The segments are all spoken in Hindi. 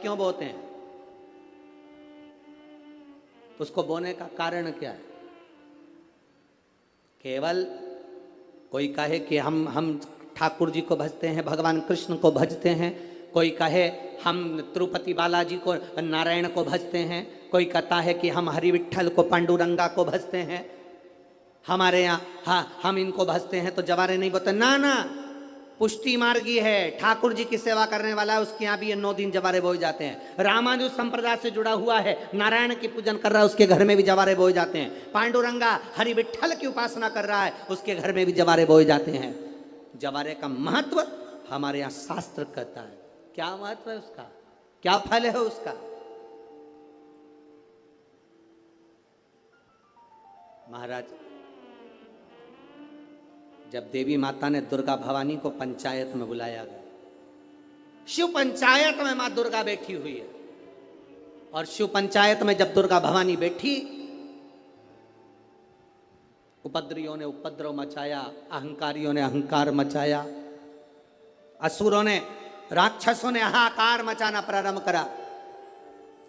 क्यों बोते हैं? उसको बोने का कारण क्या है? केवल कोई कहे कि हम ठाकुर जी को भजते हैं, भगवान कृष्ण को भजते हैं, कोई कहे हम तिरुपति बालाजी को, नारायण को भजते हैं, कोई कहता है कि हम हरि विट्ठल को, पांडुरंगा को भजते हैं, हमारे यहाँ हाँ हम इनको भजते हैं तो जवारे नहीं बोते। ना ना, पुष्टि मार्गी है, ठाकुर जी की सेवा करने वाला है, उसके यहाँ भी ये 9 दिन जवारे बोए जाते हैं। रामानुज संप्रदाय से जुड़ा हुआ है, नारायण की पूजन कर रहा है, उसके घर में भी जवारे बोए जाते हैं। पांडुरंगा हरि विट्ठल की उपासना कर रहा है, उसके घर में भी जवारे बोए जाते हैं। जवारे का महत्व हमारे यहाँ शास्त्र कहता है। क्या महत्व है उसका, क्या फल है उसका? महाराज, जब देवी माता ने दुर्गा भवानी को पंचायत में बुलाया गया, शिव पंचायत में मां दुर्गा बैठी हुई है, और शिव पंचायत में जब दुर्गा भवानी बैठी, उपद्रवियों ने उपद्रव मचाया, अहंकारियों ने अहंकार मचाया, असुरों ने, राक्षसों ने हाहाकार मचाना प्रारंभ करा।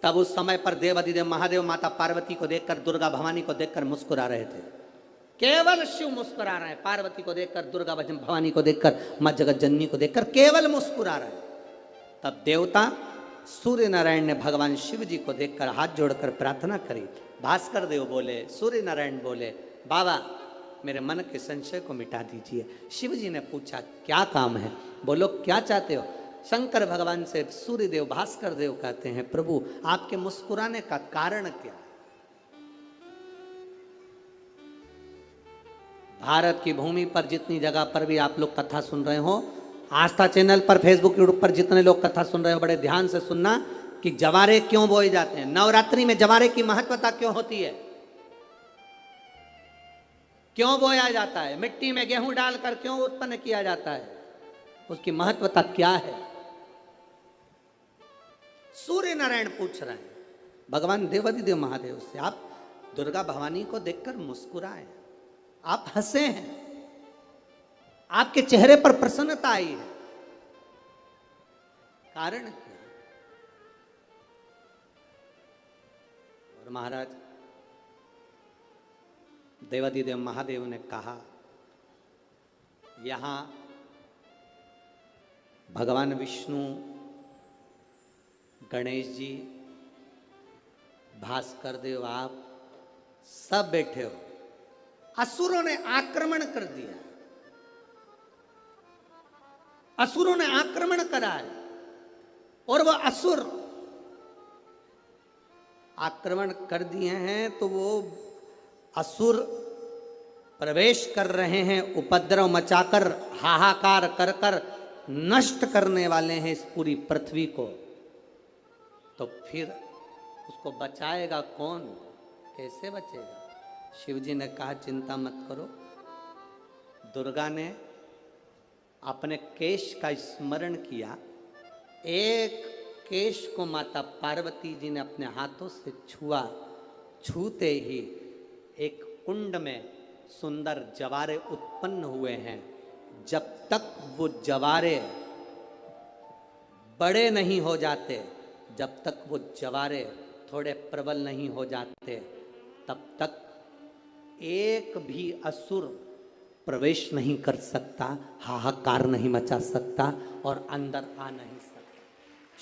तब उस समय पर देवाधिदेव महादेव माता पार्वती को देखकर, दुर्गा भवानी को देखकर मुस्कुरा रहे थे। केवल शिव मुस्कुरा रहे हैं, पार्वती को देखकर, दुर्गा भवानी को देखकर, मां जगत जननी को देखकर केवल मुस्कुरा रहे हैं। तब देवता सूर्य नारायण ने भगवान शिव जी को देखकर हाथ जोड़कर प्रार्थना करी। भास्कर देव बोले, सूर्य नारायण बोले, बाबा मेरे मन के संशय को मिटा दीजिए। शिव जी ने पूछा क्या काम है? बोलो क्या चाहते हो? शंकर भगवान से सूर्य देव, भास्कर देव कहते हैं, प्रभु आपके मुस्कुराने का कारण क्या? भारत की भूमि पर जितनी जगह पर भी आप लोग कथा सुन रहे हो, आस्था चैनल पर, फेसबुक, यूट्यूब पर जितने लोग कथा सुन रहे हो, बड़े ध्यान से सुनना कि जवारे क्यों बोए जाते हैं। नवरात्रि में जवारे की महत्वता क्यों होती है, क्यों बोया जाता है, मिट्टी में गेहूं डालकर क्यों उत्पन्न किया जाता है, उसकी महत्वता क्या है? सूर्य नारायण पूछ रहे हैं भगवान देवाधिदेव महादेव से, आप दुर्गा भवानी को देखकर मुस्कुराए, आप हंसे हैं, आपके चेहरे पर प्रसन्नता आई है, कारण क्या? और महाराज देवाधिदेव महादेव ने कहा, यहां भगवान विष्णु, गणेश जी, भास्कर देव, आप सब बैठे हो। असुरों ने आक्रमण कर दिया, असुरों ने आक्रमण करा है, और वह असुर आक्रमण कर दिए हैं तो वो असुर प्रवेश कर रहे हैं, उपद्रव मचाकर, हाहाकार कर कर नष्ट करने वाले हैं इस पूरी पृथ्वी को। तो फिर उसको बचाएगा कौन, कैसे बचेगा? शिव जी ने कहा चिंता मत करो। दुर्गा ने अपने केश का स्मरण किया, एक केश को माता पार्वती जी ने अपने हाथों से छुआ, छूते ही एक कुंड में सुंदर जवारे उत्पन्न हुए हैं। जब तक वो जवारे बड़े नहीं हो जाते, जब तक वो जवारे थोड़े प्रबल नहीं हो जाते, तब तक एक भी असुर प्रवेश नहीं कर सकता, हाहाकार नहीं मचा सकता और अंदर आ नहीं सकता।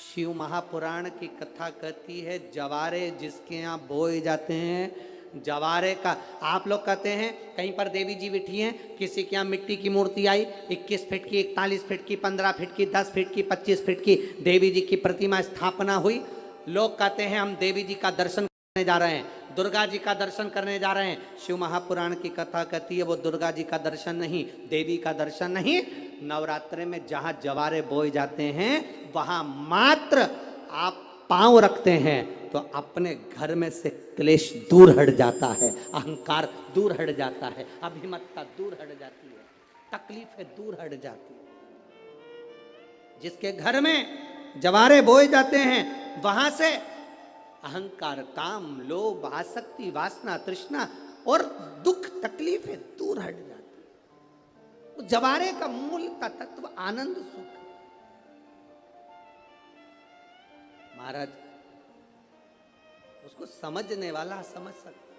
शिव महापुराण की कथा कहती है, जवारे जिसके यहाँ बोए जाते हैं, जवारे का, आप लोग कहते हैं कहीं पर देवी जी बैठी हैं, किसी के यहाँ मिट्टी की मूर्ति आई, 21 फीट की, 41 फीट की, 15 फीट की, 10 फीट की, 25 फीट की देवी जी की प्रतिमा स्थापना हुई। लोग कहते हैं हम देवी जी का दर्शन करने जा रहे हैं, दुर्गा जी का दर्शन करने जा रहे हैं। शिव महापुराण की कथा कहती है वो दुर्गा जी का दर्शन नहीं, देवी का दर्शन नहीं, नवरात्रि में जहां जवारे बोए जाते हैं वहां मात्र आप पांव रखते हैं तो अपने घर में से क्लेश दूर हट जाता है, अहंकार दूर हट जाता है, अभिमतता दूर हट जाती है, तकलीफें दूर हट जाती है। जिसके घर में जवारे बोए जाते हैं वहां से अहंकार, काम, लोभ, आसक्ति, वासना, तृष्णा और दुख, तकलीफें दूर हट जाती है। जवारे का मूल का तत्व आनंद, सुख। महाराज उसको समझने वाला समझ सकता।